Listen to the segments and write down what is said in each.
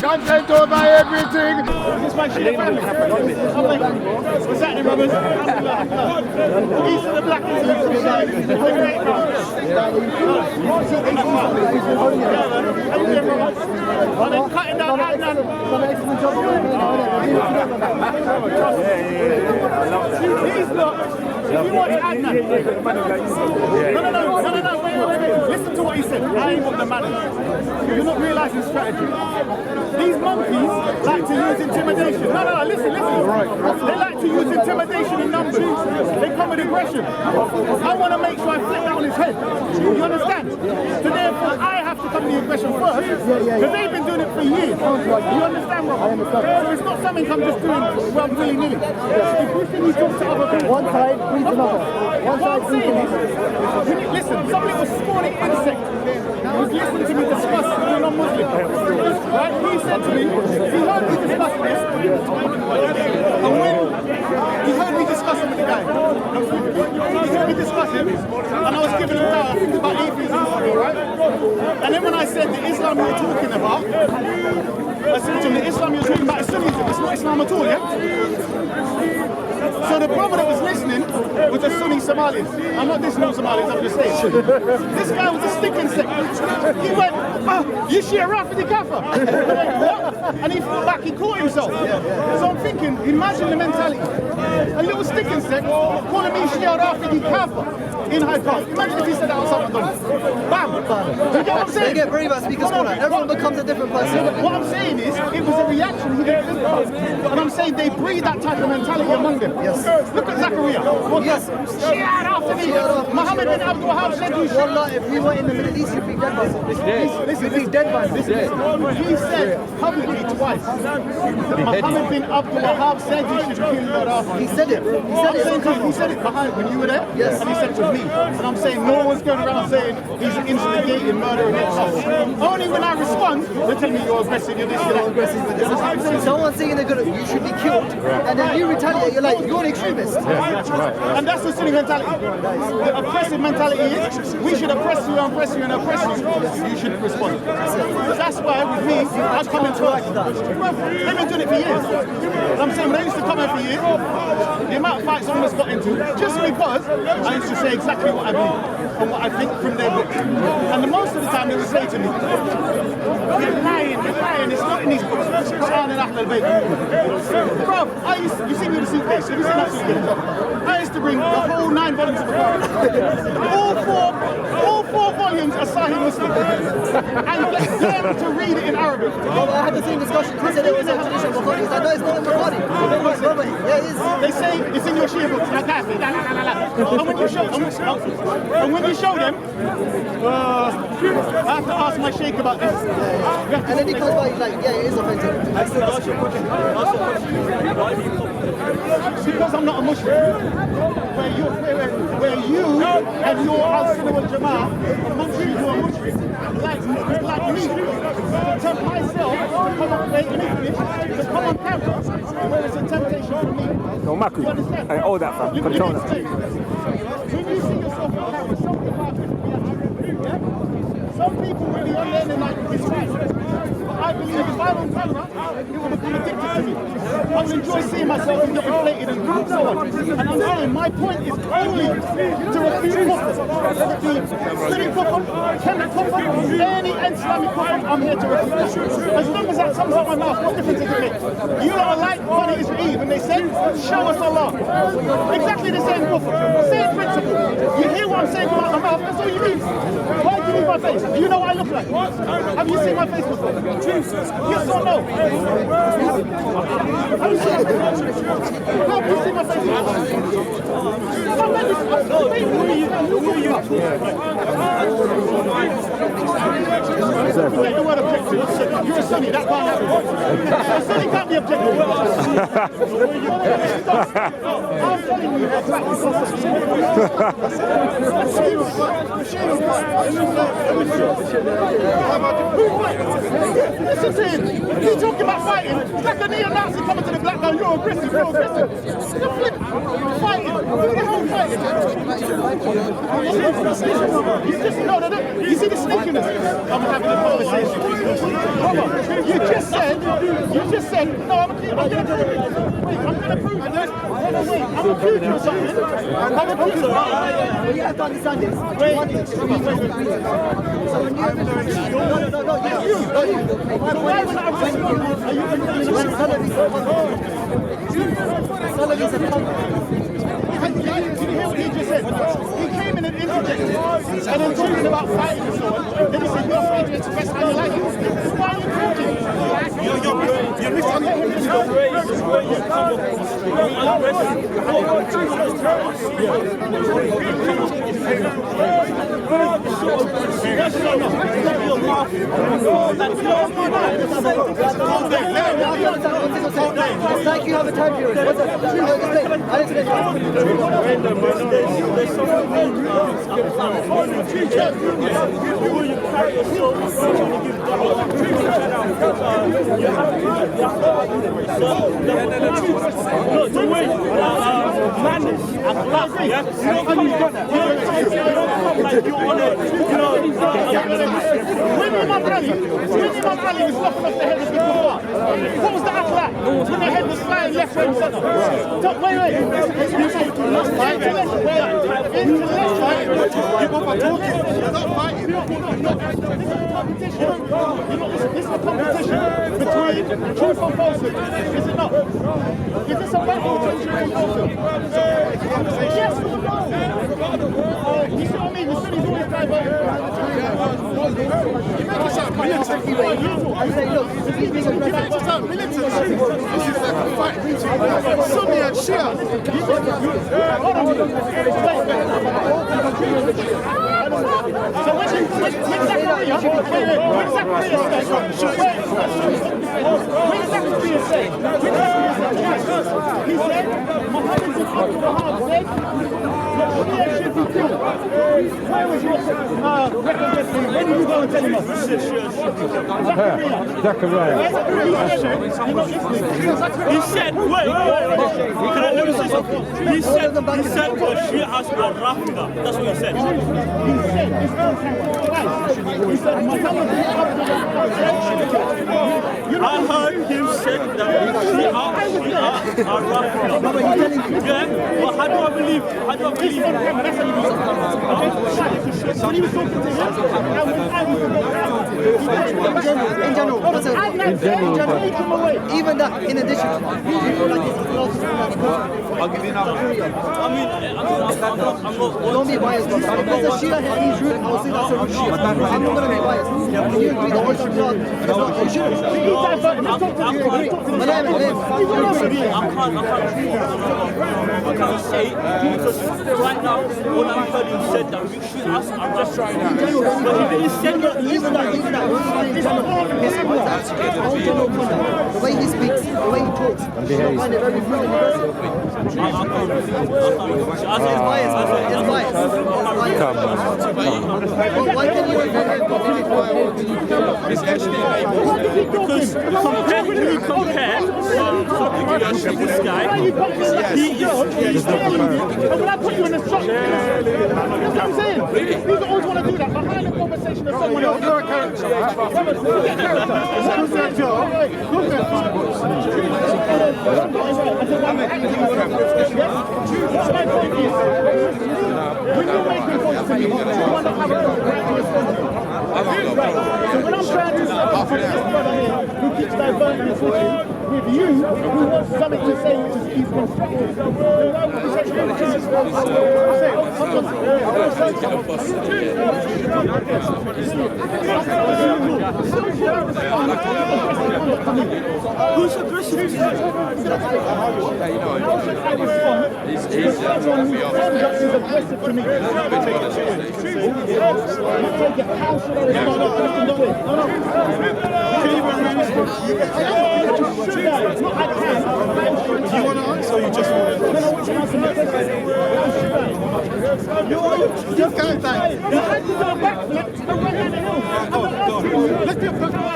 content over everything. Is this my Shia family? What's happening, brothers? Peace to the black intellectual side. Well, they're cutting down Adnan. These lot, if you watch Adnan. No, wait. Listen to what he said. I ain't got the money. You're not realising strategy. These monkeys like to use intimidation. No, listen. They like to use intimidation in numbers. They come with aggression. I want to make sure I flip that on his head. You understand? So therefore, I have to come with the aggression first, because they've been doing it for years. You understand, Rob? So it's not something I'm just doing willy-nilly. If you think you talk to other people, one side breeds another. What I'm saying is, listen, somebody was spawning insect. He was listening to me discuss with a non-Muslim. Right? He said to me, he heard me discuss this, and when he heard me discussing with the guy, he heard me discussing, and I was giving him I think about atheism, right? And then when I said the Islam you were talking about, I said to him, the Islam you're talking about is Sunnism, it's not Islam at all, yeah? So the brother that was listening was a Sunni Somalis. I'm not dissing Somalis, I'm just saying. This guy was a sticking second. He went, you Shia Rafidi Kafir. What? And he fought back, he caught himself. So I'm thinking, imagine the mentality. A little sticking sec calling me Shia Rafidi Kafir in Hyde Park. Imagine if he said that on someone. Bam! You get what I'm saying? They get brave at speaker's corner. Everyone becomes a different person. What I'm saying is, it was a reaction he didn't think about. And I'm saying they breed that type of mentality among them. Yes. Look at Zachariah. Yes. Shia Rafidi. Muhammad bin Abdul Wahab said you should. Wallah, if we were in the Middle East, you'd be dead by now. Listen, he's dead by now. He said publicly twice that Muhammad bin Abdul Wahab said you should kill Gaddafi. He said it. He said it behind when you were there. Yes. And he said it to me. And I'm saying no one's going around saying he's instigating murder against us. Only when I respond, they're telling me you're aggressive, you're this, you're that. Aggressive with this. Someone's saying they're gonna, you should be killed, and then you retaliate. You're like, you're an extremist. And that's the Sunni mentality. The oppressive mentality is we should oppress you and oppress you and oppress you. You shouldn't respond. That's why with me, I come into work. They've been doing it for years. And I'm saying when I used to come here for years, the amount of fights someone has got into, just because I used to say exactly what I believe and what I think from their book. And the most of the time they would say to me, you're lying, it's not in these books. Quran and Akhlaq. Bro, you see me with a suitcase, have you seen that suitcase? I used to bring the whole 9 volumes of the Quran. All four volumes are Sahih Muslim. And get them to read it in Arabic. Well, I had the same discussion. He said it was a tradition of Bukhari. I know it's not in Bukhari. Yeah, it is. They say it's in your Shia book. And when you show them, I have to ask my sheikh about this. And then he comes by, he's like, yeah, it is authentic. Because I'm not a Muslim. Where you and your Al-Sunnah wal Jama'ah, amongst you who are Muslims, like me, to tempt myself to come on camera, where it's a temptation for me. No, Maku. You understand? I owe that, fam. Control that. When you see yourself on camera, some people are different reactions. Yeah? Some people will be on there and they're like, it's right. But I believe if I'm on camera, it will become addicted to me. I will enjoy seeing myself and get inflated and so on. And I'm saying my point is only to refute kufr. Sunni kufr, Kemet kufr, any Islamic kufr, I'm here to refute. As long as that comes out my mouth, what difference does it make? You lot are like Bani Israel when they say, show us Allah. Exactly the same kufr, same principle. You hear what I'm saying about my mouth, that's all you need. Why do you need my face? Do you know what I look like? Have you seen my face before? Yes or no? Have you seen my face before? You're a Sunni, that can't happen. A Sunni can't be objective. I'm telling you, that's listen to him. He's talking about fighting. It's like a neo-Nazi coming to the black No, you're aggressive. You're aggressive. Fighting. Who the hell fighting? You just no. You see the sneakiness. I'm having a conversation. You just said. No, I'm gonna prove it. Wait, I'm gonna prove it. Wait, I'm accused of something. I'm accused of something. You have to understand this. So when you no, Salafists are Did you hear what he just said? He came in and interjected and then talking about fighting and so on. Then he said, you're free to express how you like it. Why are you talking? You're Thank you, have a time period. What's up? There's something you carry yourself the way manners, Akhlaq, yeah? You don't come like you're on it, when Imam Ali was knocking off the head of the Kuffar, what was the Akhlaq? When the head was flying left, right, and centre. Wait. This is a competition between truth and falsehood. Is it not? Is this a battle between truth and falsehood? Yes or no? You see what I mean? The Sunnis always diverted. Sunni and Shia. So when Zachariah said, he said, Muhammad bin Abdul Wahab said, Shia should be killed. Where was your recommendation? When did you go and tell him us? Zachariah. He said, wait, let me say something. He said the Shia has a Rafida. That's what he said. He said, Muhammad bin Abdul Wahab said, I heard him say that Shia are Rafida. Yeah, but how do I believe? How do I believe? When he was talking to him, in general, even that, in addition, I'll give you another. I mean, don't be biased. If there's a Shia here, he's rude, I'll say that's a rude Shia. I'm not going to be biased. When you agree that he's not, you shouldn't. I can't say because right now all I'm heard him said that we should ask. I'm just trying to. But he didn't say that. Even that, the way he speaks, the way he talks, I find it very rude and aggressive. It's biased. Why can you because when you compare this guy, he is. When I put you in a shot, you know what I'm saying? People always want to do that behind the conversation of someone else. You're a character. When you're making points to me, you want to have a so when I'm trying to stop this brother here who keeps diverting his switching with you who wants something to say which is easy constructive, then why would you say Who's aggressive? How should I respond? Someone whose conduct is aggressive to me. How should I respond? Do you want to answer or you just want to Just go back. You had to do a backflip and run down the hill. Let's do a backflip.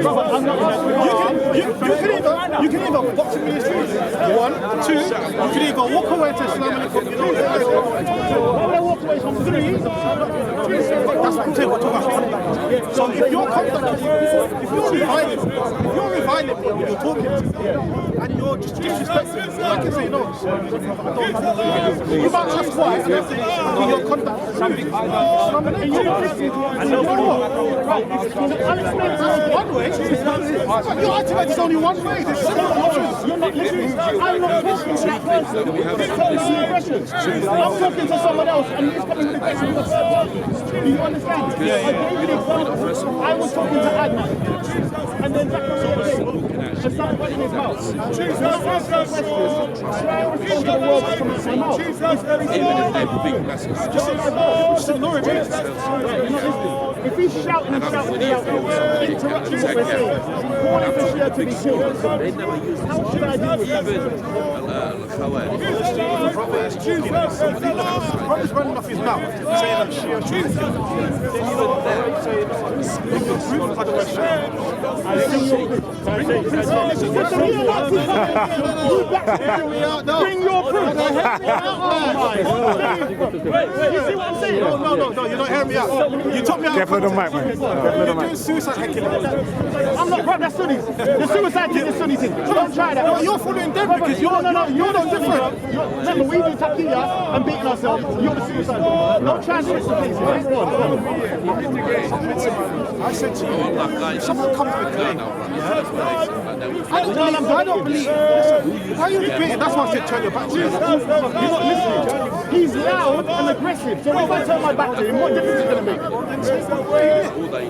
Brother, I'm not asking you can either box me in streets. 1, 2, you can either walk away to Islam and why would I walk away from 3? That's what I'm saying, we're talking about conduct. So if your conduct, if you're reviling when you're talking to me, and you're just disrespecting me, I can say no. You might ask why, and then say your conduct is something. And you're right, one way. You're acting like there's only one way. There's several options. You're not listening. I'm not talking to that person. I'm talking to someone else, and he's coming with a question. Do you understand? Yeah. I was talking to Adnan, and then that was just not running his mouth. Not asking questions. Try to respond to the words that come out of my mouth. It's very simple. If he's shouting and shouting, interrupting what we're saying, calling for Shia to be killed, how should I deal with that? Prophet's running off his mouth, saying that Shia should be killed. Bring your proof, otherwise I see your proof. Bring your proof. You see what I'm saying? No, you're not hearing me out. You took me out. Careful the mic, man. You're doing suicide killing. I'm not, bro, that's Sunnis. The suicide thing is Sunni thing. Don't try that. No, you're following them because you're not different. Remember, we do taqiyya and beating ourselves. You're the suicide. Don't try and switch the places. I said to you, if someone comes with me, I don't believe. Why are you debating? That's why I said turn your back to him. You're not listening. He's loud and aggressive. So if I turn my back to him, what difference is it going to make?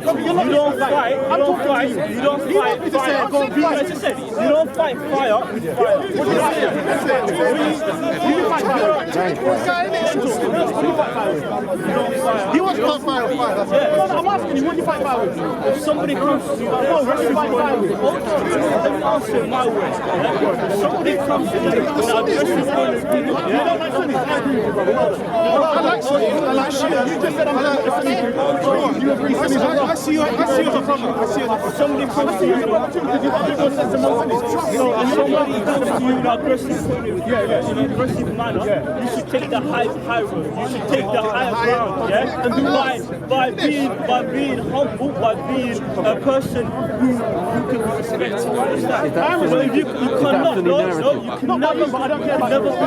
You don't fight. I'm talking to you. You don't fight fire. You don't fight fire with fire. What do you say? You fight fire. He wants to fight fire with fire. I'm asking you, what do you fight fire with? If somebody comes to you, what do you fight fire with? Let me answer my words. If somebody comes to you, you don't like Sunni? I like Sunni. I like Shia. You just said I'm like Sunni. You agree Sunni? I see you as a problem. I see you as a problem. Somebody comes to you because you've got people sense of Sunni. And somebody comes to you in an aggressive manner. You should take the high road. You should take the high ground, yeah? And do by being humble, by being a person who can respect. Understand? You cannot, no, you can never be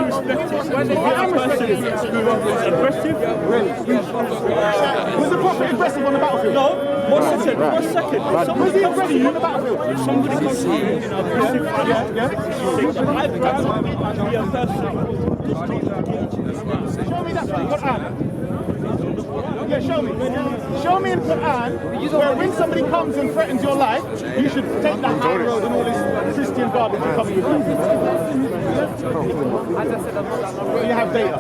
respected. I'm person who's aggressive. Was the Prophet aggressive on the battlefield? No. One second. Somebody comes to you on the battlefield. If somebody comes to you in an aggressive manner, take the high ground and be a person. Show me that from Quran. Yeah, show me. Show me in Quran where when somebody comes and threatens your life, you should take the high road and all this Christian garbage and come with you. You have data.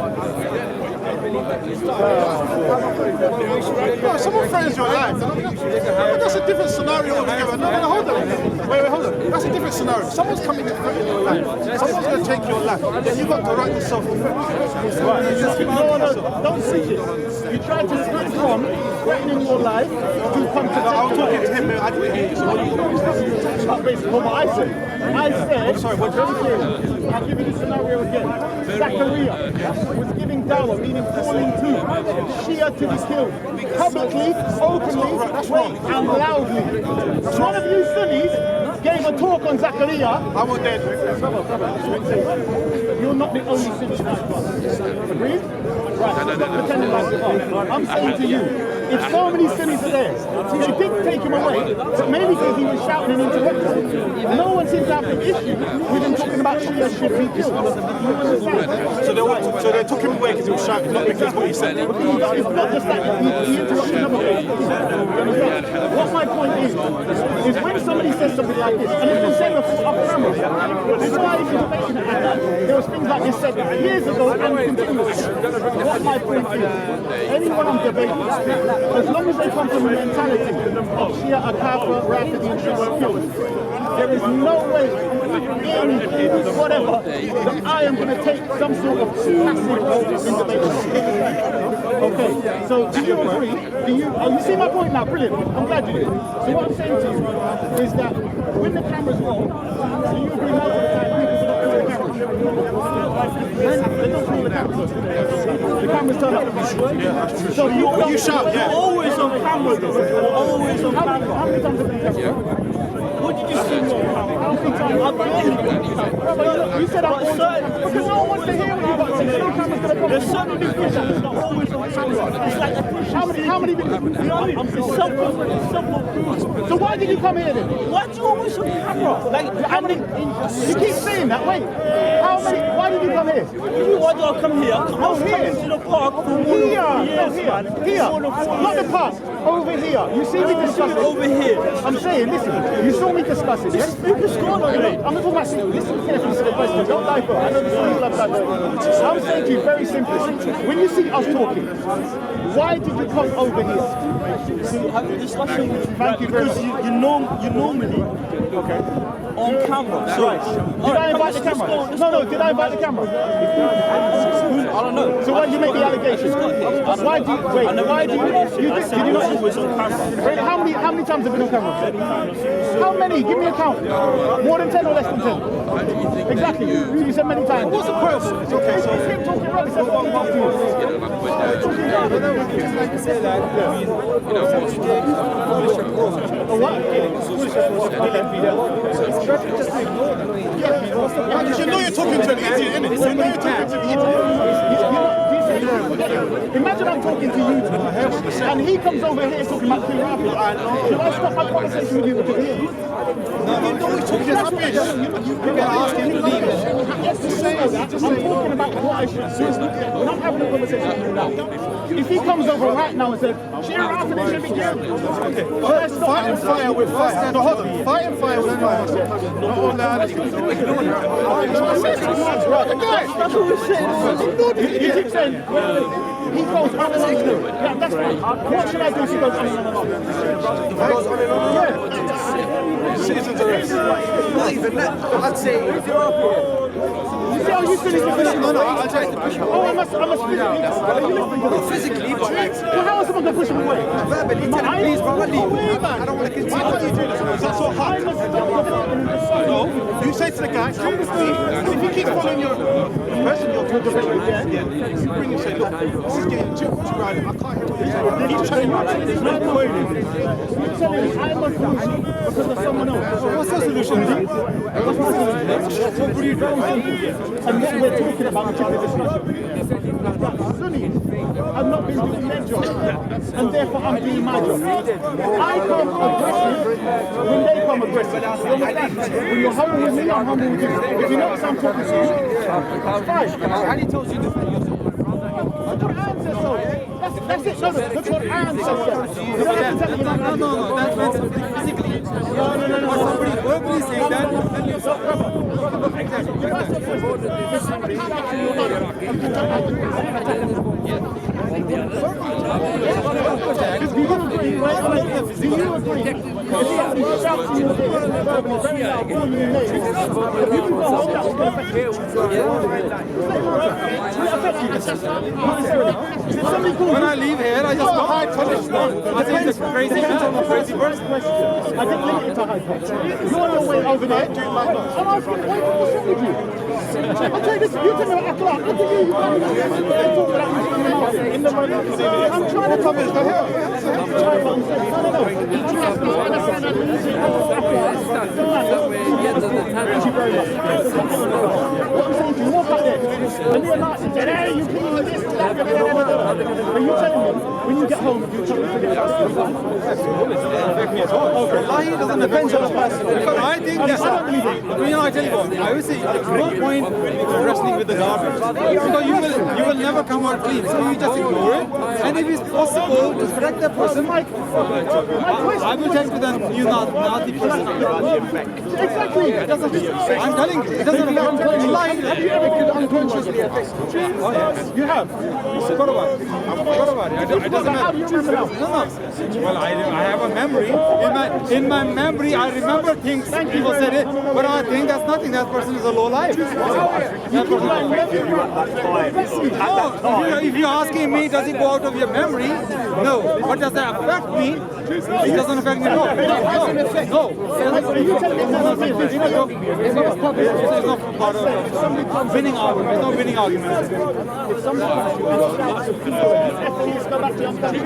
No, someone threatens your life. That's a different scenario altogether. No, hold on. Wait, hold on. That's a different scenario. Someone's coming to threaten your life. Someone's going to take your life. Then you've got to write yourself a threat. No, don't switch it. You try to switch from threatening your life to come to the... I was talking to him, I didn't hear you. That's basically what I said. I said, sorry, what very clearly. I'll give you the scenario again. Zachariah was giving dawah, meaning calling to Shia to be killed. Publicly, openly, and loudly. One of you Sunnis gave a talk on Zachariah. I was dead. You're not the only Sunni in that class. Agreed? Right, stop pretending like you are. I'm saying to you, if so many Sunnis are there, they did take him away, but mainly because he was shouting and interrupting. No one seems to have an issue with him talking about Shia should be killed. You understand? So they took him away because he was shouting, not because what he said. It's not just that, he interrupted another way. What my point is when somebody says something like this, and it's the same off camera, this is why if you're debating it like that, there was things like this said years ago and continuously. What my point is, anyone I'm debating, as long as they come from the mentality of Shia, Akhlaq, Rafidi, should be killed, there is no way in whatever that I am going to take some sort of passive role in debate. Okay, so do you agree? You see my point now? Brilliant. I'm glad you do. So what I'm saying to you is that when the cameras roll, do you agree most of the time people do not pull the camera? They don't pull the camera. The cameras turn up. So you shout, yeah. Always on camera, though. Always on camera. How many times have you done that? What did you say? How many times? You said I'm on because no one wants to hear what you got to say. No camera's going to come. There's certain people that are always on camera. It's like a How many people? it's self-fulfilling. So why did you come here then? Why do you always on camera? Like, How many? You keep saying that. Wait. How many? Why did you come here? why do I come here? I was coming to the park for more than 4 years, man. Here, not the park. Over here. You see me discussing. Over here. I'm saying, listen. You saw me discussing. Yes. Who's going on here? I'm not talking about sleep. Listen carefully to the question. Don't divert. I know the Sunni love divert. I'm saying to you very simply. When you see us talking, why did you come over here? To have a discussion with you. Thank you very because much. you normally on camera. So, Did I invite the camera? No. Did I invite the camera? I don't know. So why did you make the allegation? Why do you wait? Why do you? Did you not? Always on camera. Wait, how many times have you been on camera? How many? Give me a count. More than 10 or less than 10? Exactly. You said many times. What's the question? Okay, so keep talking rubbish. That's what I'm asking you. What? Because you know you're talking to an idiot, innit? You know you're talking to an idiot. Imagine I'm talking to you and he comes over here talking about Qur'an. Should I stop my conversation with you because here? No, he's talking to rubbish. You can ask him to leave it. I'm talking about what I should do. We're not having a conversation with you now. If he comes over right now and says, Shia Rafin should be killed. Okay, Fight and fire with fire. No, hold on. Fight and fire with fire. Not all that. That's what we're saying. You keep saying, he goes on and on. Yeah, that's fine. What should I do if he goes on and on? Citizens arrest. Not even that. I'd say if you're up here. You see how you finish the finish? No, I'll take it. Oh, I must physically. Are you listening to Not physically, but like, well, how is someone going to push him away? verbally, tell him, please, brother, leave. I don't want to continue. Why can't you do this? That's so hard. No, you say to the guy, come with me. If he keeps following your person you're talking about, you bring and say, look, this is getting too much right. I can't hear what you're saying. He's trying to There's no point in this. You're telling me I must lose because of someone else. What's the solution? And what we're talking about in the discussion. Sunnis have not been doing their job, and therefore I'm doing my job. I come aggressive when they come aggressive. You understand? When you're humble with me, I'm humble with you. If you notice I'm talking to you, it's fine. And he tells you this. That's what Anne says so. That's it. No, that's what Anne says so. You don't have to tell me that. No, that's physically. No. Somebody verbally saying that, then you're so Do you agree? If somebody shouts to you verbally, very loud, calling you names, you can go home, that's going to affect you. Will it affect you? Not necessarily. If somebody calls when I leave here, I just go high punishment. I think it's a crazy person. I didn't link it to high punch. You're on your way over there. I'm asking, what's wrong with you? I'll tell you this, you tell me about Akhlaq. Look at you, you can't even talk about in the moment. I'm trying to come in the hill. Thank you very much. What I'm saying to you, walk up there, and you're not saying, hey, you can do this, that, but you're telling me, when you get home, you're trying to figure it out. Wallahi doesn't depend on the person. Because I think that's I don't believe it. I tell you what, I would say there's no point wrestling with the garbage. Because you will never come out clean. So you just ignore it. And if it's possible to correct that person, I will tell you then you're not the person. Exactly. I'm telling you, it doesn't affect you. Have you ever killed unquenchable? mentioned the ethics. Oh, yeah. You have. Forgot about it. Forgot about it. It doesn't How do you remember matter. that? No. Well, I have a memory. In my memory, I remember things people said it, but I think that's nothing. That person is a low life. That person no, if you're asking me, does it go out of your memory? No. But does that affect me? It doesn't affect me. No. It's not part of winning argument. It's not winning argument. If somebody go back to your study,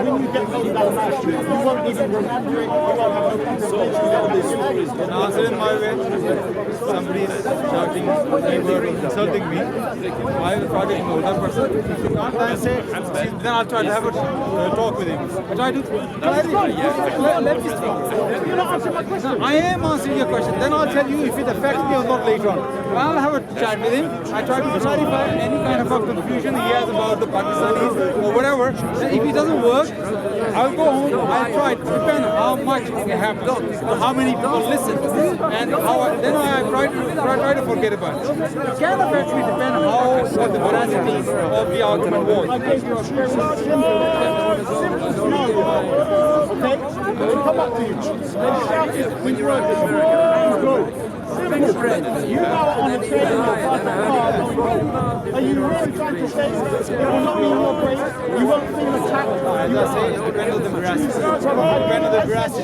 when you get those down there, you won't even remember it, you won't have no conversation. And answer in my way. Somebody is shouting, neighbor, insulting me. I will try to ignore that person. If you can't then say, then I'll try to have a talk with him. I try to let me speak. You're not answering my question. I am answering your question. Then I'll tell you if it affects me or not later on. I'll have a chat with him. I try to clarify any kind of a confusion he has about the Pakistanis or whatever. And if it doesn't work, I'll go home. I'll try to depend how much it happens, how many people listen, and how then I try to forget about it. It can affect me depend how what the veracity of the argument was. I gave you a very simple scenario. Okay? Come up to you. They shouted, we were simple. You now are on the train in your car, are you really trying to say it will not be your place? You won't feel attacked? As I say, it depends on the veracity. It depends on the veracity.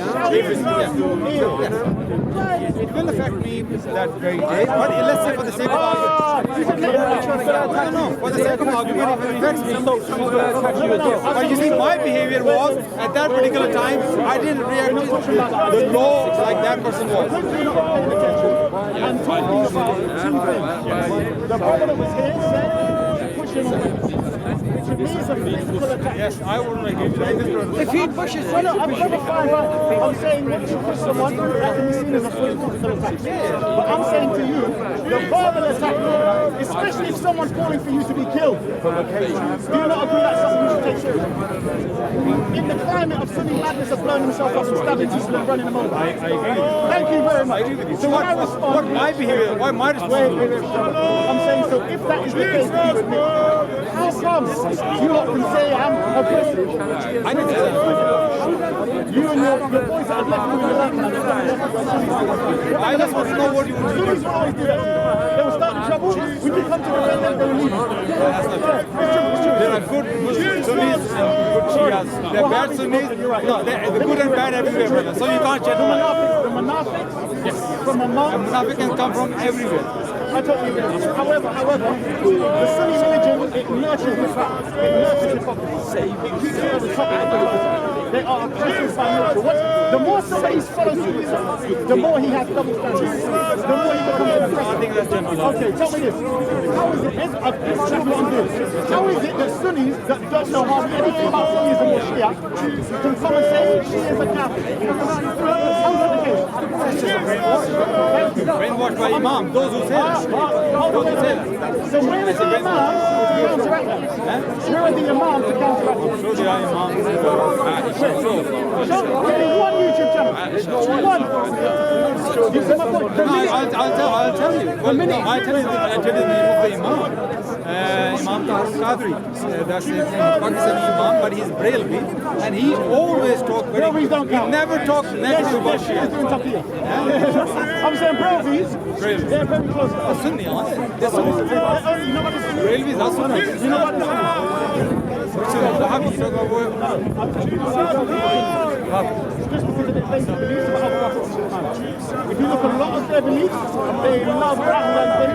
It will affect me that very day, but let's say for the sake of argument. No, for the sake of argument, if it affects me. But you see, my behavior was, at that particular time, I didn't react to the law like that person was. And talking about two things. The brother that was here said, pushing on. To me, it's a physical attack. Yes, I wouldn't agree with that. If he pushes, I'm fine. I'm saying when you push someone, that can be seen as a physical attack. But I'm saying to you, the verbal attack, especially if someone's calling for you to be killed, do you not agree that's something you should take seriously? In the climate of Sunni madness of blowing himself up and stabbing people and running them over. I agree. Thank you very much. I agree with you. So when I respond, what my behavior, why my response? I'm saying, so if that is the case, you admit, how come you lot can say I'm aggressive? I didn't say that. You and your boys that have left you in the back, I just want to know what you want to do. Sunnis will always do that. They will start trouble. When you come to defend them, they will leave. That's not true. There are good Sunnis and good Shias. There are bad Sunnis. No, the good and bad everywhere, brother. So you can't check them out. The Munafiq, yes, from among. Munafiq can come from everywhere. I totally agree. However, the Sunni religion, it nurtures the fact. It nurtures hypocrisy. It keeps it at the top of the religion. They are oppressive by nature. The more somebody follows you, the more he has double standards. The more he becomes oppressive. Okay, tell me this. How is it, how is it that Sunnis that don't know hardly anything about Sunnism or Shia can come and say Shia is a Catholic? How is that the case? Brainwashed by Imam, those who say that. Those who say that. So where is the Imam to counteract that? Where are the Imam to counteract that? So they are Imams. One YouTube channel. One. You see my point? I'll tell you. Well, I'll tell you the name of the Imam. Imam Qadri. That's the Pakistani Imam, but he's Brailwi, and he always talks very. He never talks negative about Shia. I'm saying Brailvis. They're very close. They're Sunni, aren't they? They're Sunni. You know what the Sunni? Brailvis are Sunni. You know what the Sunni? Wahhabi, you talk about just because of their basic beliefs about Prophet. If you look at a lot of their beliefs, they love Ahlaq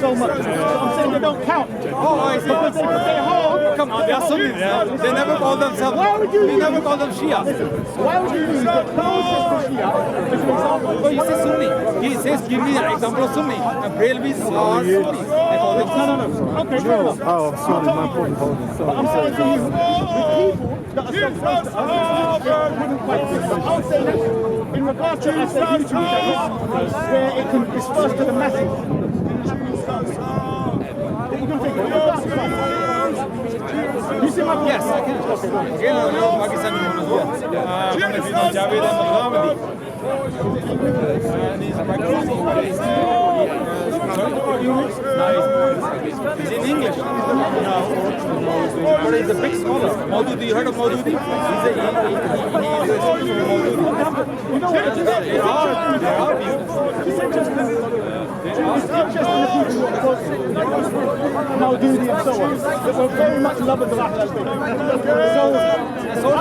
so much. So I'm saying they don't count. Oh, I see. Because they hold. Come on, they are Sunni. They never call themselves. They never call them Shia. Why would you use the closest to Shia as an example? Oh, you say Sunni. He says, give me an example of Sunni. And Brailvis are Sunni. They call them No. Okay, fair enough. Oh, I'm sorry, my point. But I'm saying to you, the people that are so close to us wouldn't quite fit. So I would say this, in regards to us YouTube channels, where it can disperse to the masses. What you can think? You see my point? Yes, I can. Again, I know Pakistani one as well. Javed and Muhammadi. And he's practicing. He's in English. No. But he's a big scholar. Maududi, you heard of Maududi? He's a student from Maududi. You know what? It's interesting Maududi and so on. But we're very much lovers of Akhlaq. So I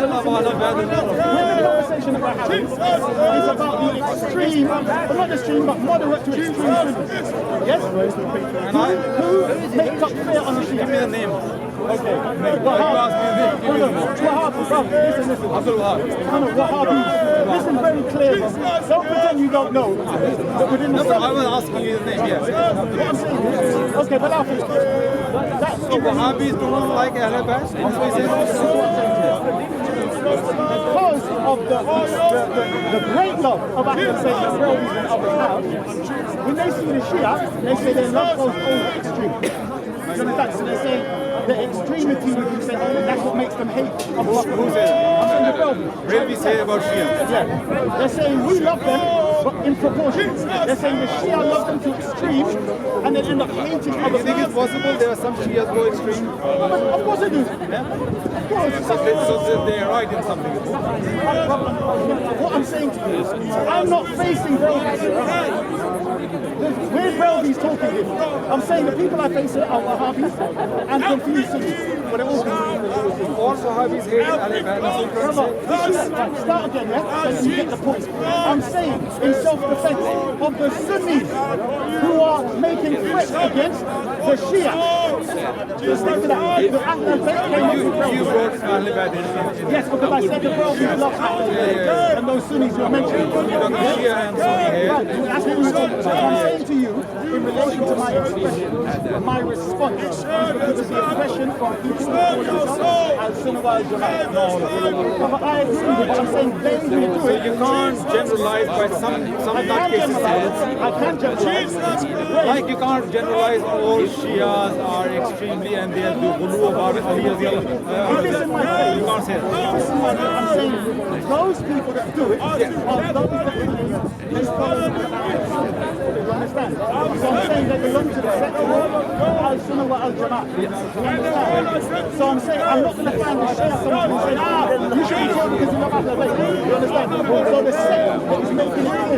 love all of that. the conversation that we're having is about the extreme, but not extreme, but moderate to extreme Sunnis. Yes? Who makes up fair on the Shia? Give me the name. Okay. Wahhabi. Listen very clearly. Don't pretend you don't know. But within the I was asking you the name, yes. okay, but I'll finish. So Wahhabis don't like Abbas? Because of the great love of Ahlul Bayt and Brahmins and others now, when they see the Shia, they say their love goes over extreme. So they're saying the extremity, that's what makes them hate Abu Bakr. Who says it? What do we say about Shia? Yeah. They're saying we love them, but in proportion. They're saying the Shia love them to extreme, and they end up hating Do other you think it's possible there are some Shias go extreme? Of course they do. Of course. So they're right in something. What I'm saying to you is, I'm not facing Belvis. We're Belvis talking here. I'm saying the people I face here are Wahhabis and confused Sunnis. But they're all confused. All Wahhabis hate Abbas. Start again, yeah? So you get the point. I'm saying, in self-defense of the Sunnis who are making threats against the Shia. Just think of that. The Ahlul Bayt came up with You wrote Abbas in yes, because I said the Belvis love Ahlul Bayt and those Sunnis you are mentioning. Shia and Sunni here. That's what we're talking about. I'm saying to you, in relation to my expression, my response is because it's the expression from people who call themselves al-Sunni wal-Jama'ah. But I agree with what I'm saying. They do it. So you can't generalize by some nutcases. I can generalize. Like you can't generalize all Shias are extremely and they'll do ghulu about it. Listen, my friend. You can't say that. Listen, my friend. I'm saying those people that do it are those that believe they follow the you understand? So I'm saying they belong to the sect of al-Sunnah wa al-Jama'ah. You understand? So I'm saying I'm not going to find the Shia someone who say, you should be told because you love Ahlul Bayt. You understand? So the sect that is making it clear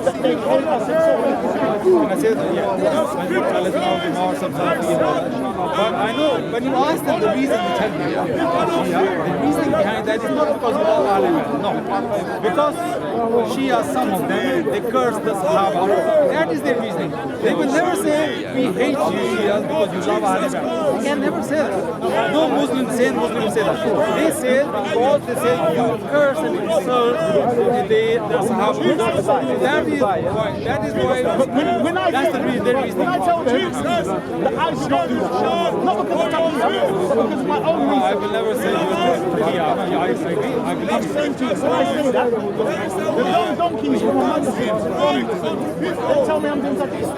that they hate us and so on. I said that, yeah. But I know, when you ask them the reason to tell you, the reason behind that is not because we love Ahlul Bayt. No. Because Shia, some of them, they curse the Sahaba. That is their reasoning. They will never say, we hate you Shias because you love Ahlul Bayt. They can never say that. No Muslim say that. They say, because they say you curse and insult the Sahaba. That is why. That's the reason. Their reasoning. When I tell them that I should not do that, not because of Taqiyya, but because of my own reason. I will never say you. Yeah, I agree. I believe I'm saying to you, when I say that, the dumb donkeys from among them, they tell me I'm doing Taqiyya.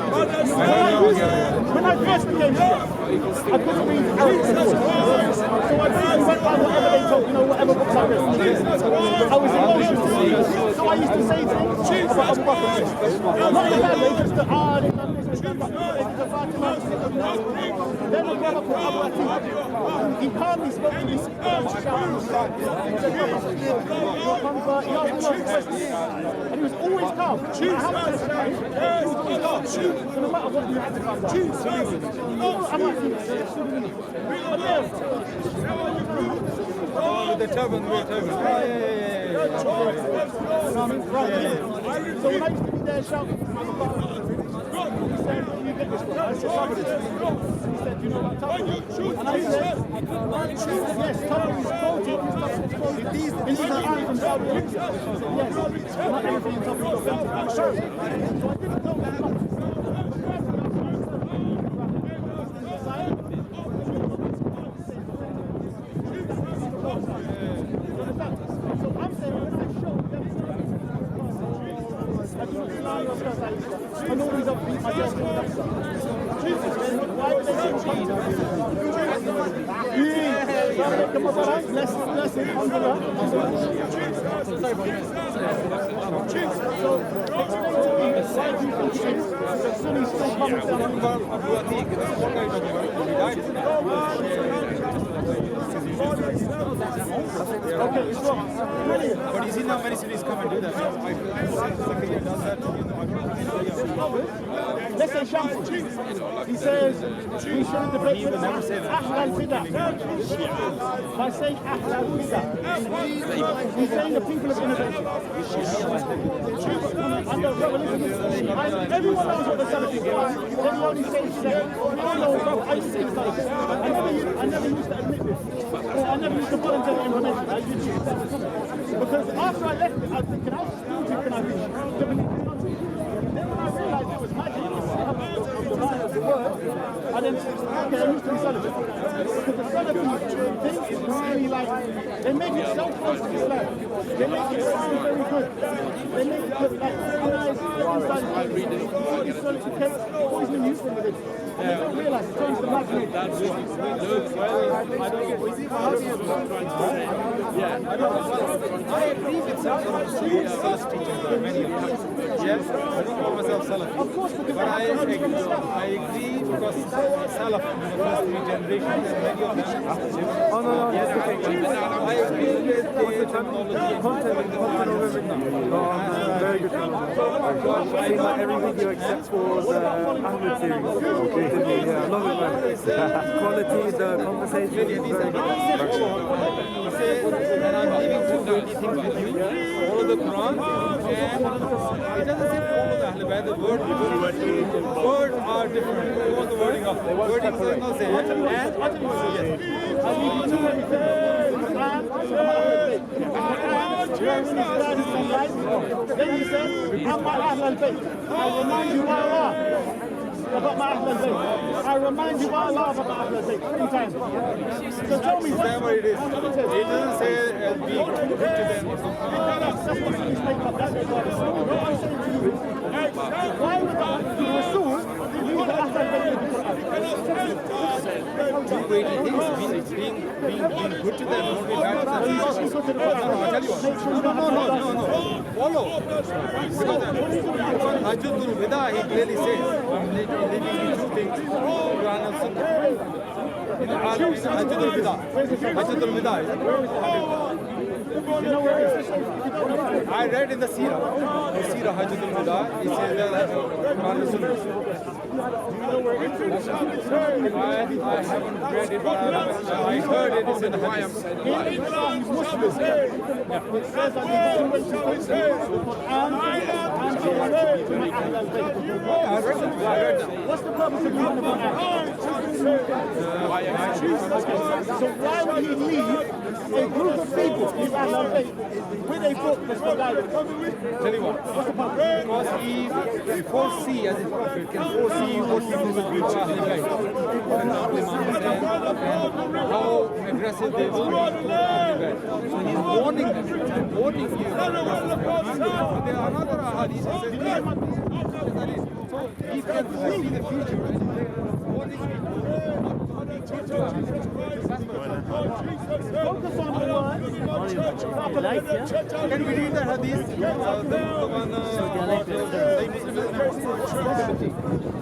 When I first became Shia, I couldn't read Arabic anymore. So I basically went by whatever they told, whatever books I read. I was emotional. So I used to say things about Abu Bakr. Not the bad way, just the odd. Then a brother called Abu Atik, he calmly spoke to me, and he was always calm. So no matter what you had to calm down. I might think with the turban, So when I used to be there shouting, he said, "Where do you get this from?" I said, "Tabari." He said, "Do you know about Tabari?" And I said, "Yes, Tabari is quoted. These are ayat from Saudi Arabia." He said, "Yes, not everything in Tabari is authentic." So I didn't know that much. And all these other people, I guess, Jesus, why would they say Come on, brother. Bless it, alhamdulillah. So, explain to me why do you think the Sunnis still come down? Okay, it's wrong. Brilliant. But you see now many cities come and do that. I feel Zakaria does that. Let's say Shamsi. He says we shouldn't debate with Akhlaq Bidah. By saying Akhlaq Bidah, he's saying the people of innovation. Everyone knows what the Salafists are. Then you only say seven. I used to say Salafists. I never used to admit this. I never used to volunteer information. I used to because after I left it, I was thinking, how stupid can I be to believe this country? Then when I realised it was magic, of the line of the word, I then said, okay, I used to be Salafi. Because the Salafi thing is really like, they make it so close to Islam. They make it sound very good. They make it look like very nice. It's Salafi cake, always been used to it. And they don't realise it turns the magic. I agree with some Salaf teachers, there are many of them. Yes, I don't call myself Salafi. Of course, because But I agree because Salaf in the first 3 generations, many of them. Oh, no, Yes, that's okay. I agree with the terminology and Content of everything. Very good. I've seen like every video except for the Ahmed series. Okay. Yeah, I love it, man. Quality, the conversation is very good. He says, and I'm leaving 290 things with you. Follow the Quran, and it doesn't say follow the Ahl Bayt. The words are different. What the wording of the wording does not say and yes. Then he said, Amma Ahl al-Bayt. I remind you by Allah about my Ahl al-Bayt. I remind you by Allah about my Ahl al-Bayt 3 times. So tell me Is that what it is? It doesn't say be good to them or something. that's what he's making up. That's what God is saying. What I'm saying to you is, why would the Rasul leave the Ahl al-Bayt in the Quran? Two weighty things, being good to them, not be bad to them. No, I'll tell you what. No. Follow. Hajjatul Wida, he clearly says, I'm leaving you 2 things. Quran and Sunnah. Hajjatul Wida. I read in the Seerah. Hajjatul Wida, he says that Quran and Sunnah. I haven't read it, but I heard it is in the Hadith. What's the purpose of reading about Quran? So why would he leave a group of people with a book that's for guidance? Tell you what, because he foresee, as a prophet, can foresee what people will do to Ahlul Bayt. And how aggressive they will be to Ahlul Bayt. So he's warning them, warning you. There are another ahadith that says, so he can foresee the future and warning people. Focus on the word. Can we read the hadith? The one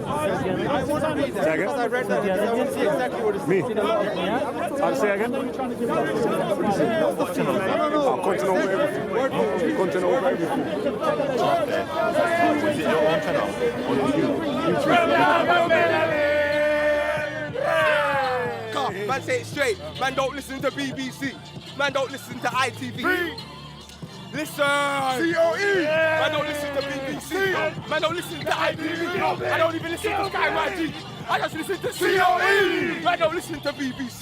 I want to read that because I read that. I want to see exactly what it says. Me? I'll say again. Content over everything. Content over everything. Is it your own channel? Or Man, say it straight. Man, don't listen to BBC. Man, don't listen to ITV. Listen. COE. Man, don't listen to BBC. Man, don't listen to ITV. I don't even listen to Sky YG. I just listen to COE. Man, don't listen to BBC.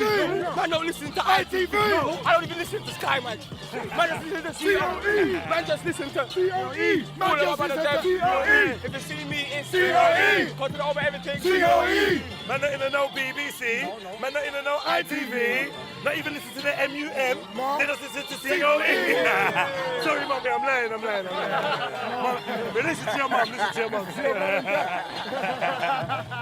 Man, don't listen to ITV. I don't even listen to Sky Magic. Man, just listen to COE. Man, just listen to COE. Man, just listen to COE. If you see me, it's COE. Content over everything. COE. Man, not even know BBC. Man, not even know ITV. Not even listen to the MUM. They just listen to COE. Sorry, mommy, I'm lying. Mom, but listen to your mom.